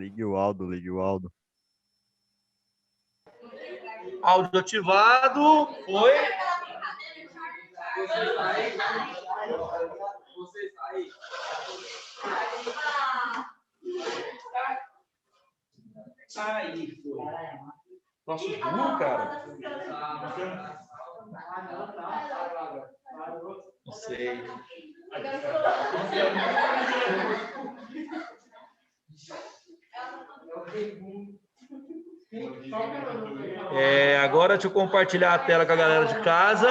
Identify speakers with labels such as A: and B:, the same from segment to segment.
A: Ligue o Aldo, ligue o Aldo.
B: Áudio ativado. Foi. Aí, foi. Nossa, burro, cara. Não sei. Agora deixa eu compartilhar a tela com a galera de casa.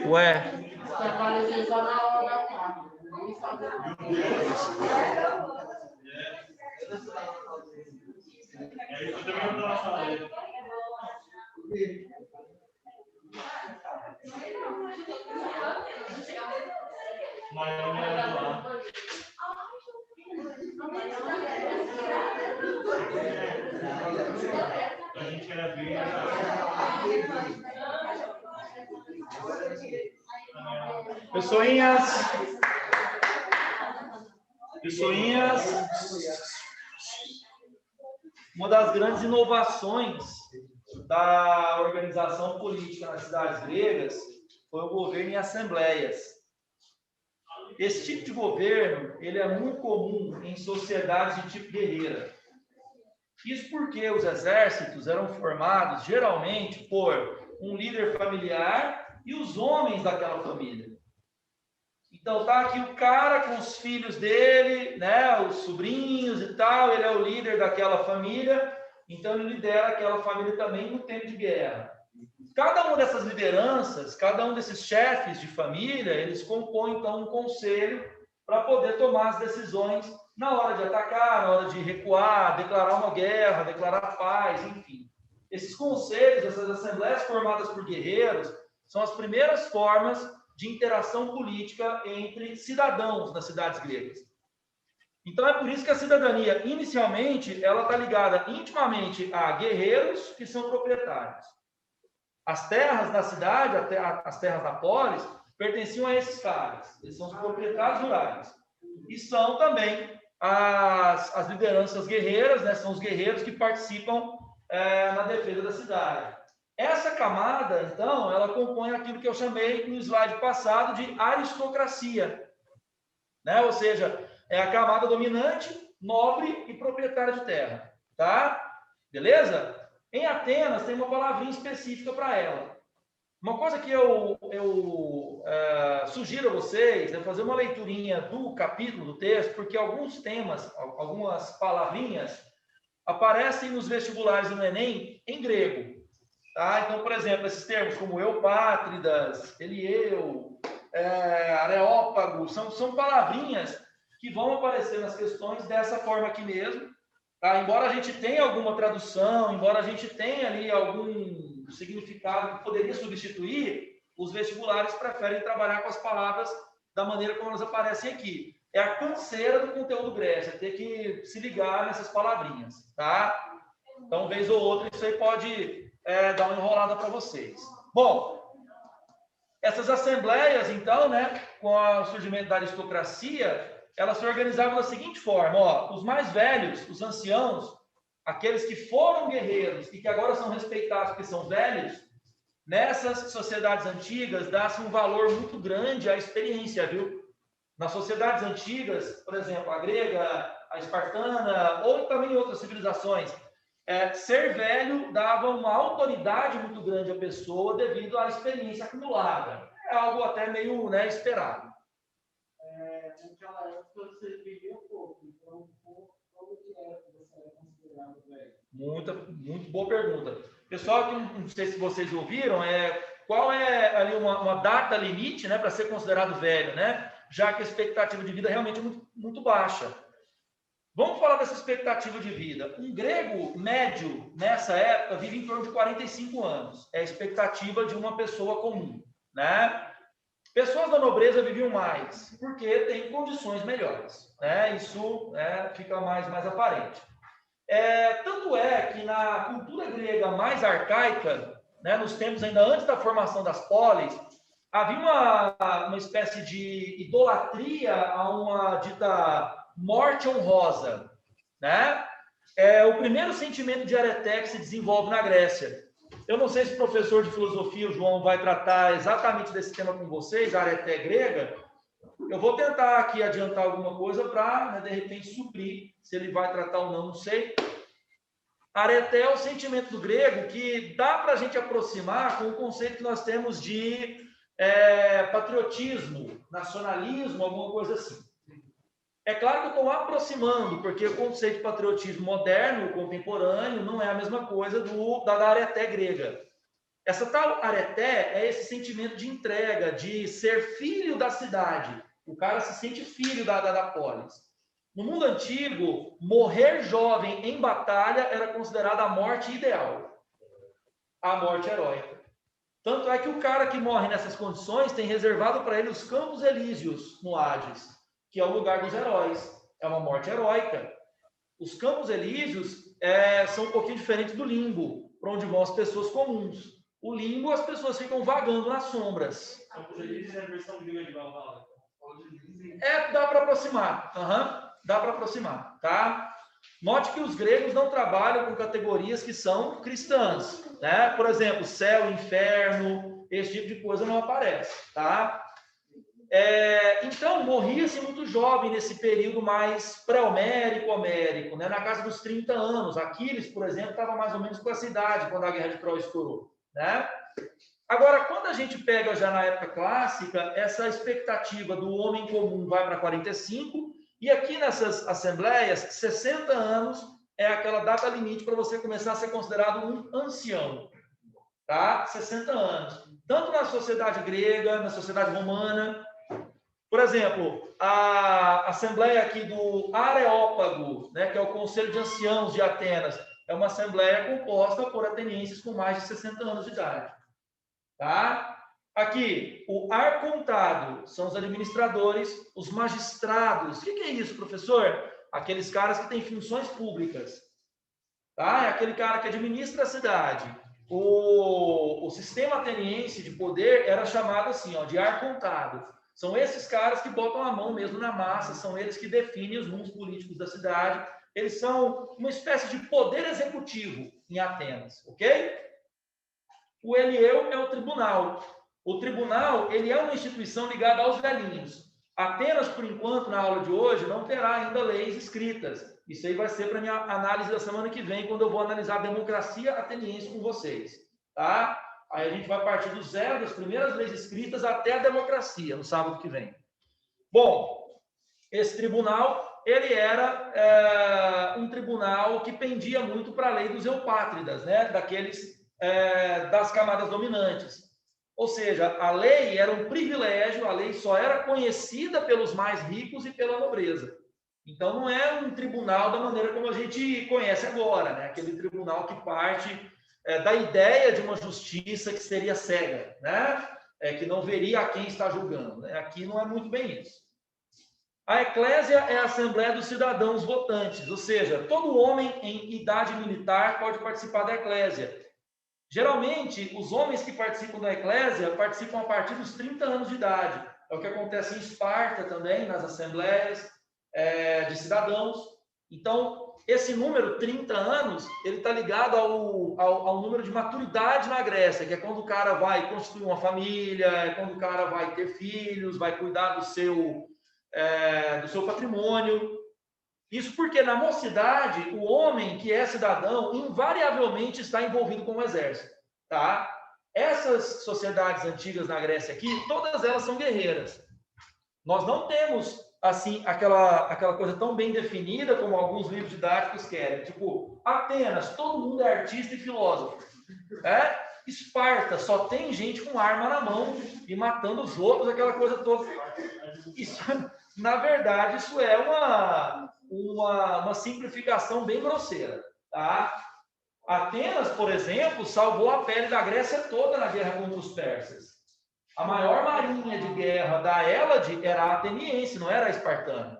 B: Ué. Pessoinhas, uma das grandes inovações da organização política nas cidades gregas foi o governo em assembleias. Esse tipo de governo, ele é muito comum em sociedades de tipo guerreira. Isso porque os exércitos eram formados geralmente por um líder familiar e os homens daquela família. Então tá aqui o cara com os filhos dele, né, os sobrinhos e tal, ele é o líder daquela família, então ele lidera aquela família também no tempo de guerra. Cada uma dessas lideranças, cada um desses chefes de família, eles compõem então um conselho para poder tomar as decisões na hora de atacar, na hora de recuar, declarar uma guerra, declarar paz, enfim. Esses conselhos, essas assembleias formadas por guerreiros, são as primeiras formas de interação política entre cidadãos nas cidades gregas. Então é por isso que a cidadania, inicialmente, ela está ligada intimamente a guerreiros que são proprietários. As terras da cidade, as terras da polis, pertenciam a esses caras. Eles são os proprietários rurais. E são também as lideranças guerreiras, né? São os guerreiros que participam na defesa da cidade. Essa camada, então, ela compõe aquilo que eu chamei no slide passado de aristocracia, né? Ou seja, é a camada dominante, nobre e proprietária de terra, tá? Beleza? Em Atenas tem uma palavrinha específica para ela. Uma coisa que eu sugiro a vocês é fazer uma leiturinha do capítulo do texto, porque alguns temas, algumas palavrinhas aparecem nos vestibulares do Enem em grego. Tá? Então, por exemplo, esses termos como eupátridas, elieu, areópago, são palavrinhas que vão aparecer nas questões dessa forma aqui mesmo. Tá? Embora a gente tenha alguma tradução, embora a gente tenha ali algum significado que poderia substituir, os vestibulares preferem trabalhar com as palavras da maneira como elas aparecem aqui. É a canseira do conteúdo grego, é ter que se ligar nessas palavrinhas. Tá? Então, vez ou outra, isso aí pode dar uma enrolada para vocês. Bom, essas assembleias, então, né, com o surgimento da aristocracia, elas se organizavam da seguinte forma: ó, os mais velhos, os anciãos, aqueles que foram guerreiros e que agora são respeitados porque são velhos, nessas sociedades antigas dá-se um valor muito grande à experiência, viu? Nas sociedades antigas, por exemplo, a grega, a espartana, ou também outras civilizações, ser velho dava uma autoridade muito grande à pessoa devido à experiência acumulada. É algo até meio, né, esperado.
C: Naquela época você vivia pouco, então como que era que você era considerado velho?
B: Muito boa pergunta. Pessoal, não sei se vocês ouviram, qual é ali uma data limite, né, para ser considerado velho, né? Já que a expectativa de vida realmente é muito baixa. Vamos falar dessa expectativa de vida. Um grego médio, nessa época, vive em torno de 45 anos. É a expectativa de uma pessoa comum, né? Pessoas da nobreza viviam mais, porque têm condições melhores, né? Isso fica mais aparente. Tanto é que na cultura grega mais arcaica, né, nos tempos ainda antes da formação das polis, havia uma espécie de idolatria a uma dita morte honrosa, né? O primeiro sentimento de areté que se desenvolve na Grécia. Eu não sei se o professor de filosofia, o João, vai tratar exatamente desse tema com vocês, a areté grega. Eu vou tentar aqui adiantar alguma coisa para, né, de repente, suprir. Se ele vai tratar ou não, não sei. Areté é o sentimento do grego que dá para a gente aproximar com o conceito que nós temos de patriotismo, nacionalismo, alguma coisa assim. É claro que eu estou aproximando, porque o conceito de patriotismo moderno, contemporâneo, não é a mesma coisa da areté grega. Essa tal areté é esse sentimento de entrega, de ser filho da cidade. O cara se sente filho da polis. No mundo antigo, morrer jovem em batalha era considerada a morte ideal, a morte heróica. Tanto é que o cara que morre nessas condições tem reservado para ele os Campos Elíseos no Hades, que é o lugar dos heróis. É uma morte heróica. Os Campos Elíseos são um pouquinho diferentes do limbo, para onde vão as pessoas comuns. O limbo, as pessoas ficam vagando nas sombras.
C: Campos Elíseos é a versão grega de Valhalla.
B: Dá para aproximar. Dá para aproximar, tá? Note que os gregos não trabalham com categorias que são cristãs, né? Por exemplo, céu, inferno, esse tipo de coisa não aparece, tá? Então, morria-se muito jovem nesse período mais pré-homérico, homérico, né? Na casa dos 30 anos. Aquiles, por exemplo, estava mais ou menos com essa idade quando a Guerra de Troia estourou, né? Agora, quando a gente pega já na época clássica, essa expectativa do homem comum vai para 45, e aqui nessas assembleias, 60 anos é aquela data limite para você começar a ser considerado um ancião, tá? 60 anos. Tanto na sociedade grega, na sociedade romana. Por exemplo, a assembleia aqui do Areópago, né, que é o Conselho de Anciãos de Atenas, é uma assembleia composta por atenienses com mais de 60 anos de idade. Tá? Aqui, o arcontado são os administradores, os magistrados. O que é isso, professor? Aqueles caras que têm funções públicas. Tá? É aquele cara que administra a cidade. O sistema ateniense de poder era chamado assim, ó, de arcontado. São esses caras que botam a mão mesmo na massa, são eles que definem os rumos políticos da cidade. Eles são uma espécie de poder executivo em Atenas, ok? O Elieu é o tribunal. O tribunal, ele é uma instituição ligada aos velhinhos. Atenas, por enquanto, na aula de hoje, não terá ainda leis escritas. Isso aí vai ser para a minha análise da semana que vem, quando eu vou analisar a democracia ateniense com vocês. Tá? Aí a gente vai partir do zero, das primeiras leis escritas, até a democracia, no sábado que vem. Bom, esse tribunal, ele era um tribunal que pendia muito para a lei dos eupátridas, né? Daqueles das camadas dominantes. Ou seja, a lei era um privilégio, a lei só era conhecida pelos mais ricos e pela nobreza. Então, não é um tribunal da maneira como a gente conhece agora, né? Aquele tribunal que parte da ideia de uma justiça que seria cega, né? Que não veria a quem está julgando. Né? Aqui não é muito bem isso. A eclésia é a assembleia dos cidadãos votantes, ou seja, todo homem em idade militar pode participar da eclésia. Geralmente, os homens que participam da eclésia participam a partir dos 30 anos de idade. É o que acontece em Esparta também, nas assembleias de cidadãos. Então, esse número, 30 anos, ele está ligado ao número de maturidade na Grécia, que é quando o cara vai construir uma família, é quando o cara vai ter filhos, vai cuidar do seu patrimônio. Isso porque na mocidade, o homem que é cidadão, invariavelmente está envolvido com o exército, tá? Essas sociedades antigas na Grécia aqui, todas elas são guerreiras. Nós não temos, assim, aquela coisa tão bem definida como alguns livros didáticos querem. Tipo, Atenas, todo mundo é artista e filósofo. Esparta, só tem gente com arma na mão e matando os outros, aquela coisa toda. Isso, na verdade, isso é uma simplificação bem grosseira, tá? Atenas, por exemplo, salvou a pele da Grécia toda na guerra contra os persas. A maior marinha de guerra da Hélade era a ateniense, não era a espartana.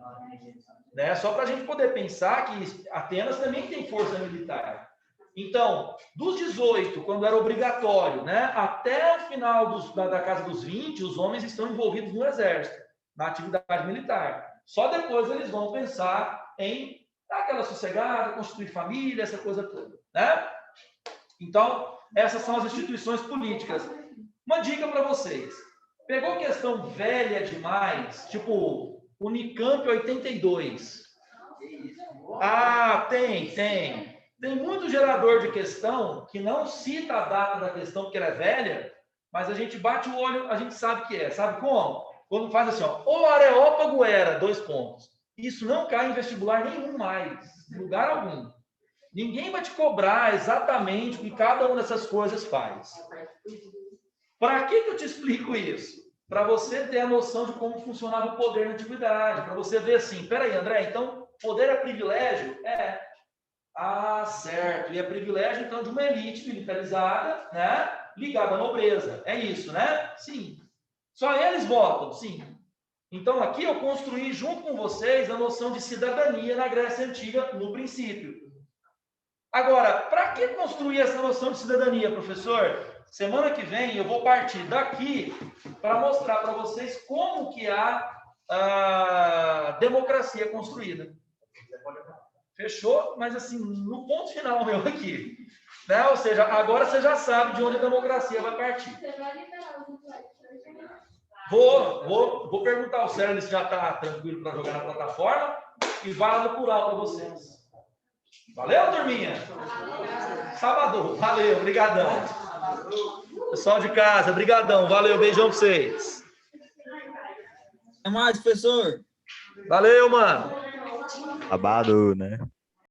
B: Né? Só para a gente poder pensar que Atenas também tem força militar. Então, dos 18, quando era obrigatório, né, até o final da casa dos 20, os homens estão envolvidos no exército, na atividade militar. Só depois eles vão pensar em dar aquela sossegada, constituir família, essa coisa toda. Né? Então, essas são as instituições políticas. Uma dica para vocês. Pegou questão velha demais, tipo Unicamp 82. Ah, tem. Tem muito gerador de questão que não cita a data da questão porque ela é velha, mas a gente bate o olho, a gente sabe que é. Sabe como? Quando faz assim, ó, o Areópago era, 2 pontos. Isso não cai em vestibular nenhum mais, em lugar algum. Ninguém vai te cobrar exatamente o que cada uma dessas coisas faz. Para que eu te explico isso? Para você ter a noção de como funcionava o poder na antiguidade. Para você ver assim, peraí, André, então poder é privilégio? É. Ah, certo. E é privilégio, então, de uma elite militarizada, né? Ligada à nobreza. É isso, né? Sim. Só eles votam? Sim. Então, aqui eu construí junto com vocês a noção de cidadania na Grécia Antiga, no princípio. Agora, para que construir essa noção de cidadania, professor? Semana que vem eu vou partir daqui para mostrar para vocês como que a democracia construída. Fechou? Mas assim, no ponto final meu aqui. Né? Ou seja, agora você já sabe de onde a democracia vai partir. Vou perguntar ao Sérgio se já está tranquilo para jogar na plataforma e vai lá no plural para vocês. Valeu, turminha? Sábado. Valeu, brigadão. Pessoal de casa, brigadão. Valeu, beijão para vocês.
A: Até mais, professor.
B: Valeu, mano.
D: Sábado, né?